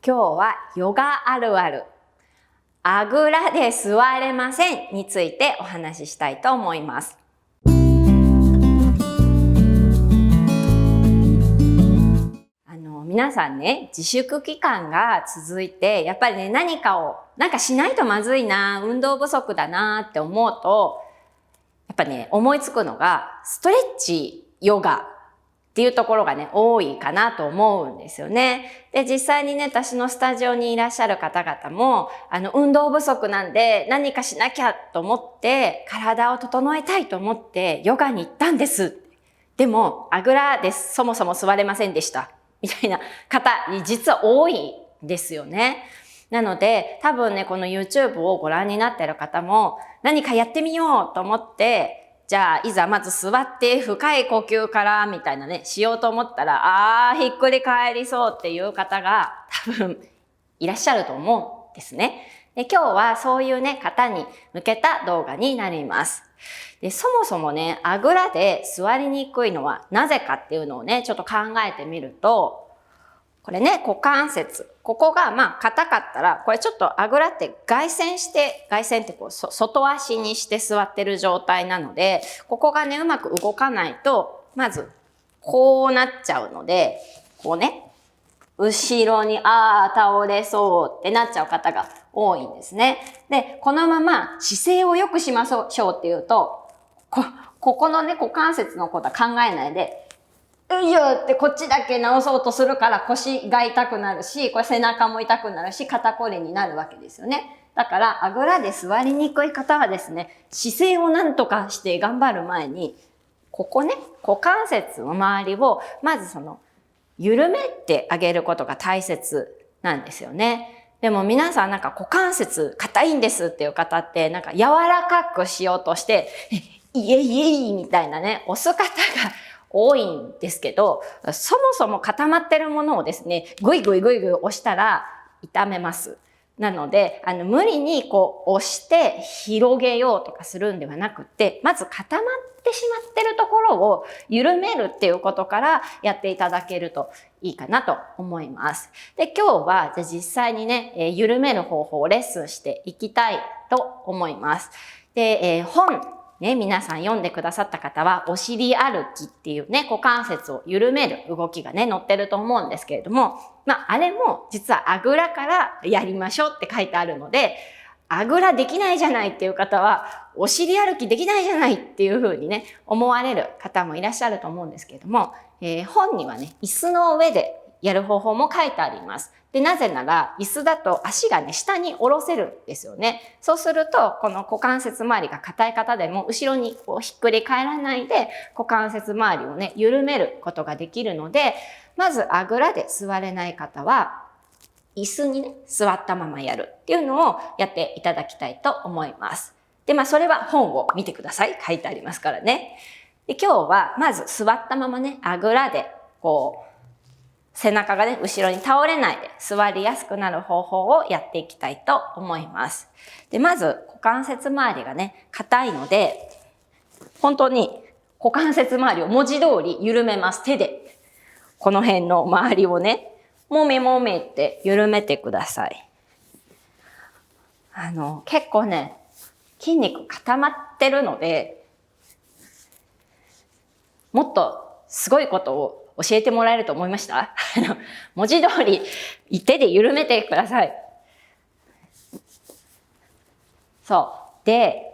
今日はヨガあるある、あぐらで座れませんについてお話ししたいと思います。皆さんね、自粛期間が続いて、やっぱりね、何かしないとまずいな、運動不足だなって思うと、やっぱね、思いつくのが、ストレッチ、ヨガっていうところがね、多いかなと思うんですよね。で、実際にね、私のスタジオにいらっしゃる方々も、運動不足なんで何かしなきゃと思って、体を整えたいと思ってヨガに行ったんです。でも、あぐらです。そもそも座れませんでした。みたいな方、実は多いんですよね。なので、多分ね、この YouTube をご覧になっている方も、何かやってみようと思って、じゃあ、いざまず座って深い呼吸からみたいなね、しようと思ったら、ひっくり返りそうっていう方が多分いらっしゃると思うんですね。で、今日はそういうね、方に向けた動画になります。で、そもそもね、あぐらで座りにくいのはなぜかっていうのをね、ちょっと考えてみると、これね、股関節。ここが硬かったら、これちょっとあぐらって外旋ってこう外足にして座ってる状態なので、ここがね、うまく動かないと、まず、こうなっちゃうので、こうね、後ろに、倒れそうってなっちゃう方が多いんですね。で、このまま姿勢を良くしましょうっていうと、ここのね、股関節のことは考えないで、ういよってこっちだけ直そうとするから腰が痛くなるし、これ背中も痛くなるし、肩こりになるわけですよね。だから、あぐらで座りにくい方はですね、姿勢をなんとかして頑張る前に、ここね、股関節の周りを、まず緩めてあげることが大切なんですよね。でも皆さん股関節硬いんですっていう方って柔らかくしようとして、イエイイエイみたいなね、押す方が多いんですけど、そもそも固まってるものをですね、ぐいぐい押したら痛めます。なので、無理に押して広げようとかするんではなくて、まず固まってしまってるところを緩めるっていうことからやっていただけるといいかなと思います。で、今日は実際にね、緩める方法をレッスンしていきたいと思います。で、本ね、皆さん読んでくださった方は、お尻歩きっていうね、股関節を緩める動きがね、載ってると思うんですけれども、あれも実はあぐらからやりましょうって書いてあるので、あぐらできないじゃないっていう方は、お尻歩きできないじゃないっていうふうにね、思われる方もいらっしゃると思うんですけれども、本にはね、椅子の上でやる方法も書いてあります。で、なぜなら、椅子だと足がね、下に下ろせるんですよね。そうすると、この股関節周りが硬い方でも、後ろにひっくり返らないで、股関節周りをね、緩めることができるので、まず、あぐらで座れない方は、椅子にね、座ったままやるっていうのをやっていただきたいと思います。で、それは本を見てください。書いてありますからね。で、今日は、まず座ったままね、あぐらで、背中がね、後ろに倒れないで座りやすくなる方法をやっていきたいと思います。で、まず股関節周りがね、硬いので、本当に股関節周りを文字通り緩めます。手で。この辺の周りをね、もめもめって緩めてください。結構ね、筋肉固まってるので、もっとすごいことを教えてもらえると思いました？文字通り手で緩めてください。そう。で、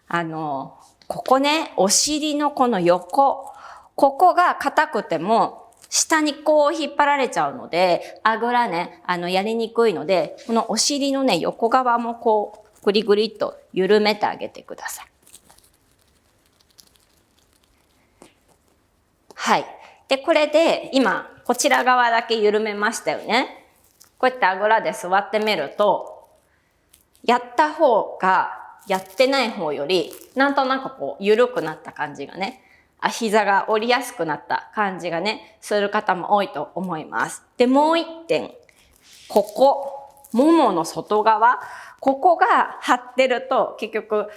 ここね、お尻のこの横、ここが硬くても、下に引っ張られちゃうので、あぐらね、やりにくいので、このお尻のね、横側もぐりぐりっと緩めてあげてください。はい。で、これで今、こちら側だけ緩めましたよね。こうやってあぐらで座ってみると、やった方がやってない方より、なんとなく緩くなった感じがね、膝が折りやすくなった感じがね、する方も多いと思います。で、もう一点、ここ、ももの外側、ここが張ってると、結局、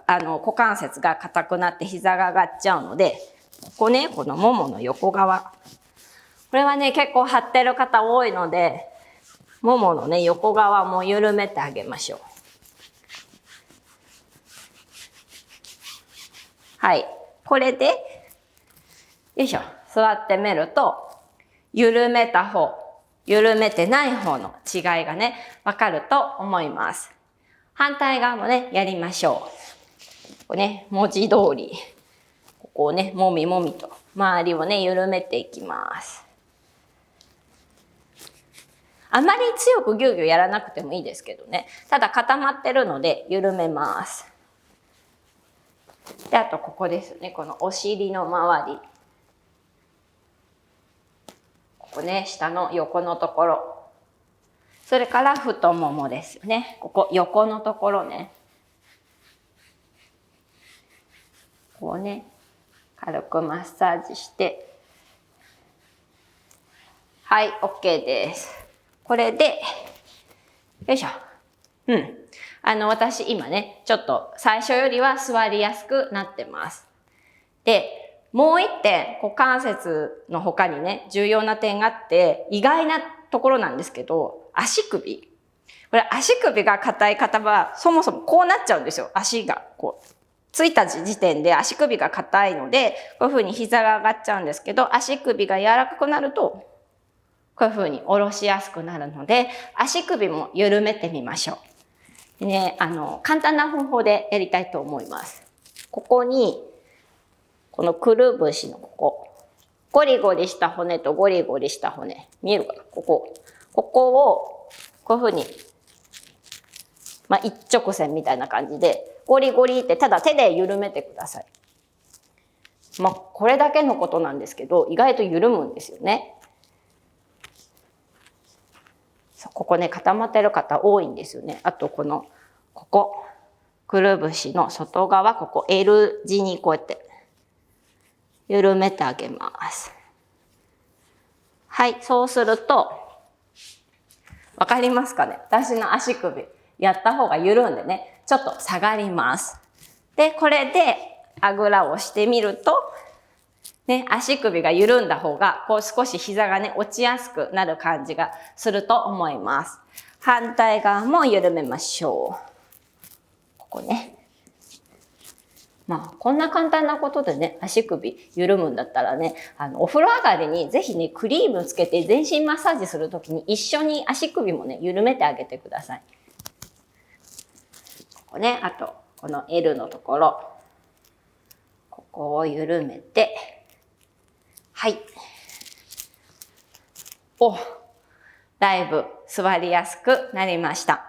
股関節が硬くなって膝が上がっちゃうので、ここね、このももの横側。これはね、結構張ってる方多いので、もものね、横側も緩めてあげましょう。はい。これで、よいしょ。座ってみると、緩めた方、緩めてない方の違いがね、わかると思います。反対側もね、やりましょう。これね、文字通り、ここをね、もみもみと、周りをね、緩めていきます。あまり強くギュウギュウやらなくてもいいですけどね。ただ固まってるので緩めます。で、あとここですね。このお尻の周り。ここね、下の横のところ。それから太ももですよね。ここ横のところね。こうね、軽くマッサージして。はい、OK です。これで、よいしょ。私今ね、ちょっと最初よりは座りやすくなってます。で、もう一点、股関節の他にね、重要な点があって、意外なところなんですけど、足首。これ足首が硬い方は、そもそもこうなっちゃうんですよ。足がこう。ついた時点で足首が硬いので、こういう風に膝が上がっちゃうんですけど、足首が柔らかくなると、こういう風に下ろしやすくなるので、足首も緩めてみましょう。でね、簡単な方法でやりたいと思います。ここに、このくるぶしのここ、ゴリゴリした骨とゴリゴリした骨、見えるかな？ここを、こういう風に、一直線みたいな感じで、ゴリゴリってただ手で緩めてください。これだけのことなんですけど、意外と緩むんですよね。ここね、固まってる方多いんですよね。あとここ、くるぶしの外側、ここ L 字にこうやって緩めてあげます。はい、そうすると、わかりますかね？私の足首、やった方が緩んでね、ちょっと下がります。で、これであぐらをしてみると、ね、足首が緩んだ方が、こう少し膝がね、落ちやすくなる感じがすると思います。反対側も緩めましょう。ここね。こんな簡単なことでね、足首緩むんだったらね、お風呂上がりにぜひね、クリームつけて全身マッサージするときに一緒に足首もね、緩めてあげてください。ここね、あと、この L のところ。ここを緩めて、はい。だいぶ座りやすくなりました。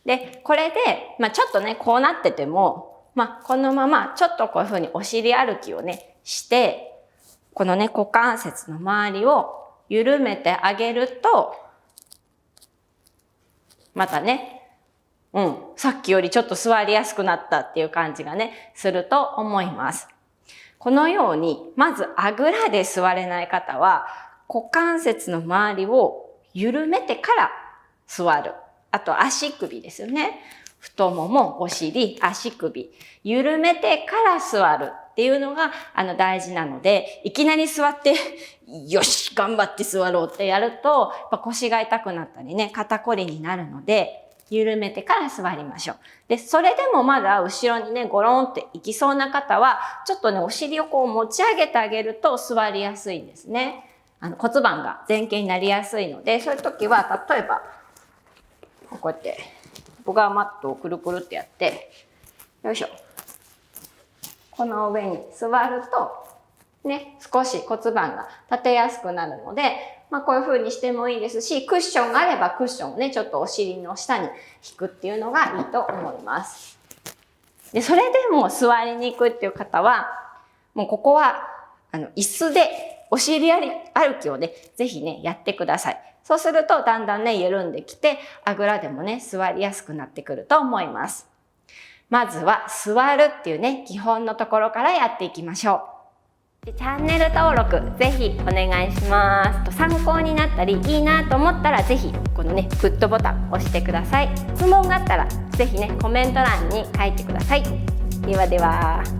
で、これで、ちょっとね、こうなってても、このまま、ちょっとこういうふうにお尻歩きをね、して、このね、股関節の周りを緩めてあげると、またね、さっきよりちょっと座りやすくなったっていう感じがね、すると思います。このように、まずあぐらで座れない方は、股関節の周りを緩めてから座る。あと足首ですよね。太もも、お尻、足首。緩めてから座るっていうのが大事なので、いきなり座って、よし、頑張って座ろうってやると、やっぱ腰が痛くなったりね、肩こりになるので、緩めてから座りましょう。で、それでもまだ後ろにね、ゴロンって行きそうな方は、ちょっとね、お尻をこう持ち上げてあげると座りやすいんですね。骨盤が前傾になりやすいので、そういう時は、例えば、こうやって、ボガーマットをくるくるってやって、よいしょ。この上に座ると、ね、少し骨盤が立てやすくなるので、こういう風にしてもいいですし、クッションがあればクッションをね、ちょっとお尻の下に引くっていうのがいいと思います。で、それでも座りにくいっていう方は、もうここは、椅子でお尻歩きをね、ぜひね、やってください。そうすると、だんだんね、緩んできて、あぐらでもね、座りやすくなってくると思います。まずは、座るっていうね、基本のところからやっていきましょう。チャンネル登録ぜひお願いします。参考になったりいいなと思ったらぜひこのねグッドボタン押してください。質問があったらぜひねコメント欄に書いてください。ではでは。